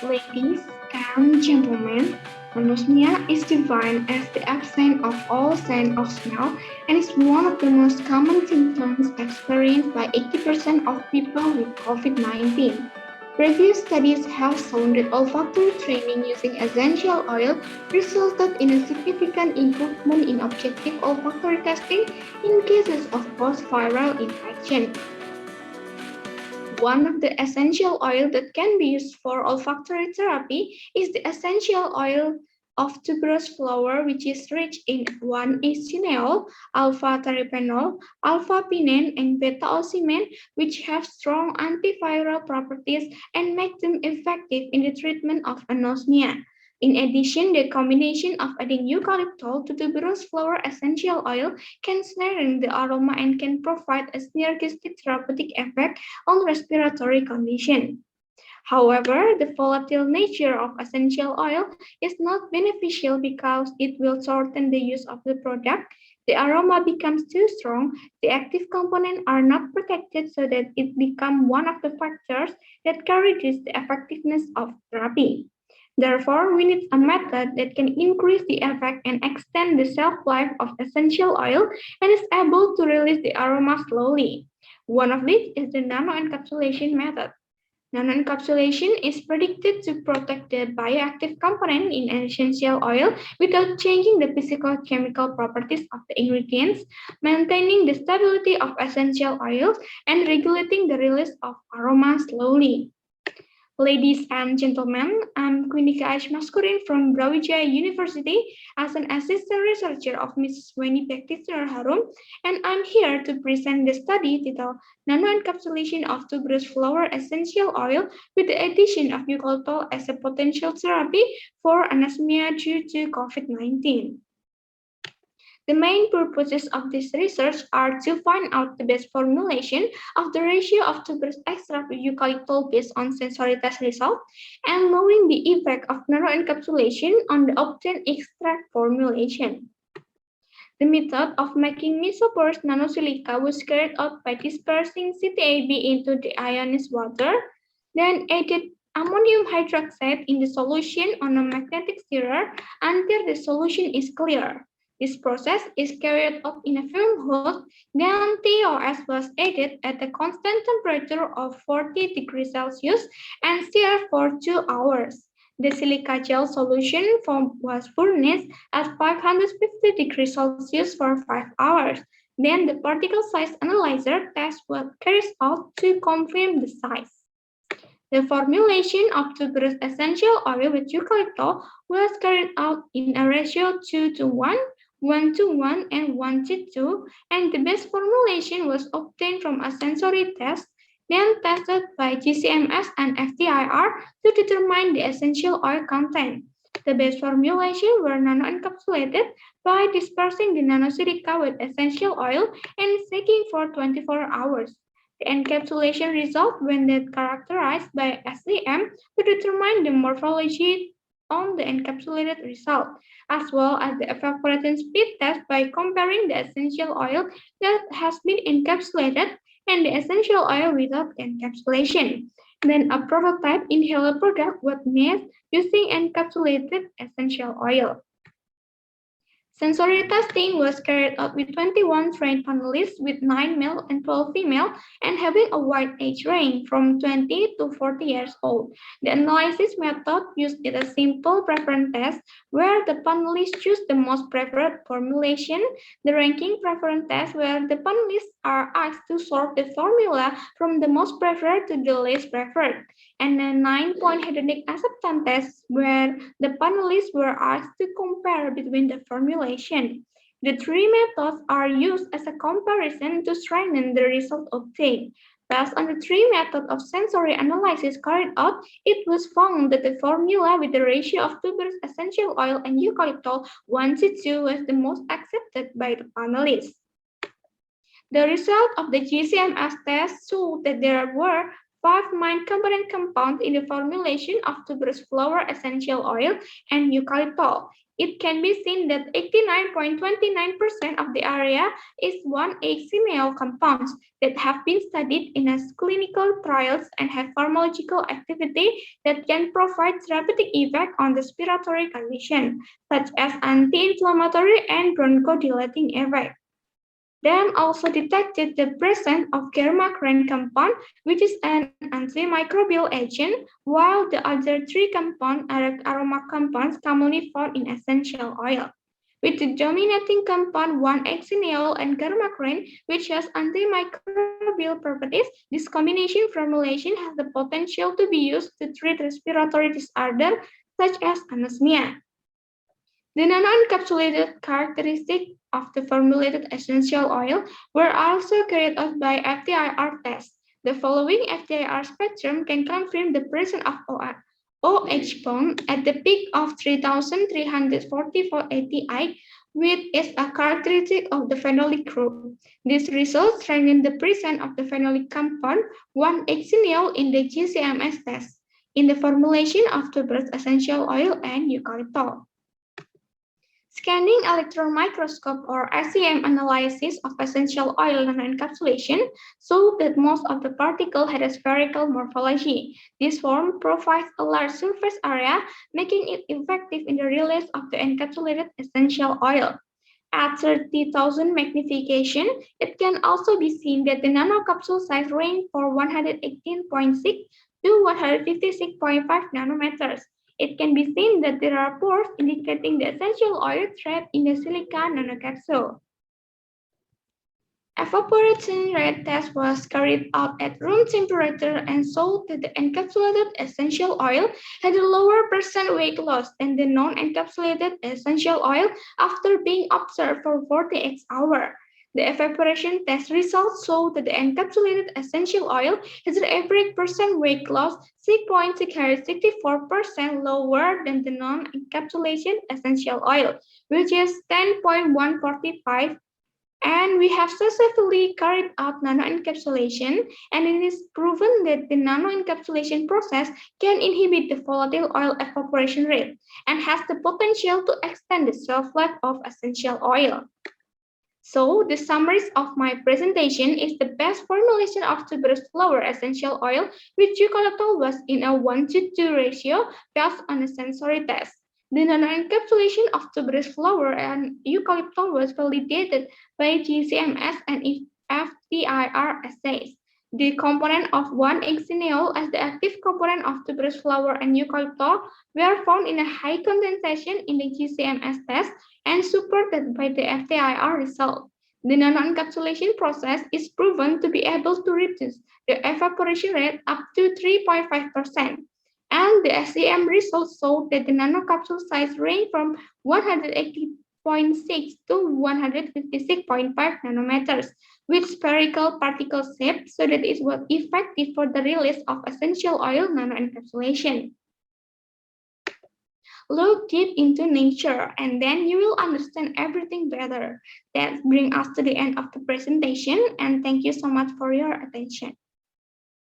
Ladies and gentlemen, anosmia is defined as the absence of all sense of smell and is one of the most common symptoms experienced by 80% of people with COVID-19. Previous studies have shown that olfactory training using essential oil resulted in a significant improvement in objective olfactory testing in cases of post-viral infection. One of the essential oils that can be used for olfactory therapy is the essential oil of tuberose flower, which is rich in 1-cineol, alpha-terpenol, alpha-pinene, and beta-ocimene, which have strong antiviral properties and make them effective in the treatment of anosmia. In addition, the combination of adding eucalyptol to tuberose flower essential oil can strengthen the aroma and can provide a synergistic therapeutic effect on respiratory condition. However, the volatile nature of essential oil is not beneficial because it will shorten the use of the product. The aroma becomes too strong, the active components are not protected so that it becomes one of the factors that can reduce the effectiveness of therapy. Therefore, we need a method that can increase the effect and extend the shelf life of essential oil and is able to release the aroma slowly. One of these is the nanoencapsulation method. Nanoencapsulation is predicted to protect the bioactive component in an essential oil without changing the physicochemical properties of the ingredients, maintaining the stability of essential oils, and regulating the release of aroma slowly. Ladies and gentlemen, I'm Klinika Maskurin from Brawijaya University as an assistant researcher of Mrs. Sunarharum, and I'm here to present the study titled Nanoencapsulation of Tuberose flower essential oil with the addition of Eucalyptol as a potential therapy for anosmia due to COVID-19. The main purposes of this research are to find out the best formulation of the ratio of tuberose extract with eucalyptol based on sensory test result and knowing the effect of nanoencapsulation on the obtained extract formulation. The method of making mesoporous nanosilica was carried out by dispersing CTAB into the ionized water, then added ammonium hydroxide in the solution on a magnetic stirrer until the solution is clear. This process is carried out in a film hood, then TOS was added at a constant temperature of 40 degrees Celsius and stirred for 2 hours. The silica gel solution was furnished at 550 degrees Celsius for 5 hours. Then the particle size analyzer test was carried out to confirm the size. The formulation of tuberose essential oil with eucalyptol was carried out in a ratio 2:1, 1:1, and 1:2, and the best formulation was obtained from a sensory test, then tested by GCMS and FTIR to determine the essential oil content. The best formulation were nanoencapsulated by dispersing the nanosilica with essential oil and shaking for 24 hours. The encapsulation result when then characterized by SEM to determine the morphology on the encapsulated result, as well as the evaporation speed test by comparing the essential oil that has been encapsulated and the essential oil without encapsulation. Then a prototype inhaler product was made using encapsulated essential oil. Sensory testing was carried out with 21 trained panelists with 9 male and 12 female and having a wide age range from 20 to 40 years old. The analysis method used is a simple preference test where the panelists choose the most preferred formulation, the ranking preference test where the panelists are asked to sort the formula from the most preferred to the least preferred, and a 9-point hedonic acceptance test where the panelists were asked to compare between the formulations. The three methods are used as a comparison to strengthen the result obtained. Based on the three methods of sensory analysis carried out, it was found that the formula with the ratio of tuberose essential oil and eucalyptol 1:2 was the most accepted by the panelists. The result of the GCMS test showed that there were 5 main component compounds in the formulation of tuberose flower essential oil and eucalyptol. It can be seen that 89.29% of the area is 1-HCNO compounds that have been studied in clinical trials and have pharmacological activity that can provide therapeutic effect on respiratory conditions, such as anti-inflammatory and bronchodilating effect. Then also detected the presence of Maskurin compound, which is an antimicrobial agent, while the other three compounds are aroma compounds commonly found in essential oil. With the dominating compound 1-hexenol and Maskurin, which has antimicrobial properties, this combination formulation has the potential to be used to treat respiratory disorders such as anosmia. The nanoencapsulated characteristics of the formulated essential oil were also carried out by FTIR test. The following FTIR spectrum can confirm the presence of OH bond at the peak of 3,344 ATI, which is a characteristic of the phenolic group. These results strengthen the presence of the phenolic compound 1-hexenol in the GCMS test in the formulation of tuberose essential oil and eucalyptol. Scanning electron microscope or SEM analysis of essential oil nanoencapsulation showed that most of the particles had a spherical morphology. This form provides a large surface area, making it effective in the release of the encapsulated essential oil. At 30,000 magnification, it can also be seen that the nanocapsule size range from 118.6 to 156.5 nanometers. It can be seen that there are pores indicating the essential oil trapped in the silica nanocapsule. Evaporation rate test was carried out at room temperature and showed that the encapsulated essential oil had a lower percent weight loss than the non-encapsulated essential oil after being observed for 48 hours. The evaporation test results show that the encapsulated essential oil has an average percent weight loss 6.64% lower than the non-encapsulation essential oil, which is 10.145. And we have successfully carried out nanoencapsulation, and it is proven that the nanoencapsulation process can inhibit the volatile oil evaporation rate and has the potential to extend the shelf life of essential oil. So the summaries of my presentation is the best formulation of tuberose flower essential oil with eucalyptol was in a 1:2 ratio based on a sensory test. The nanoencapsulation of tuberose flower and eucalyptol was validated by GCMS and FTIR assays. The component of 1-hexenol as the active component of tuberose flower and eucalyptol were found in a high concentration in the GCMS test and supported by the FTIR result. The nanoencapsulation process is proven to be able to reduce the evaporation rate up to 3.5%. And the SEM results showed that the nanocapsule size range from 180.6 to 156.5 nanometers with spherical particle shape so that it was effective for the release of essential oil nanoencapsulation. Look deep into nature and then you will understand everything better. That brings us to the end of the presentation and thank you so much for your attention.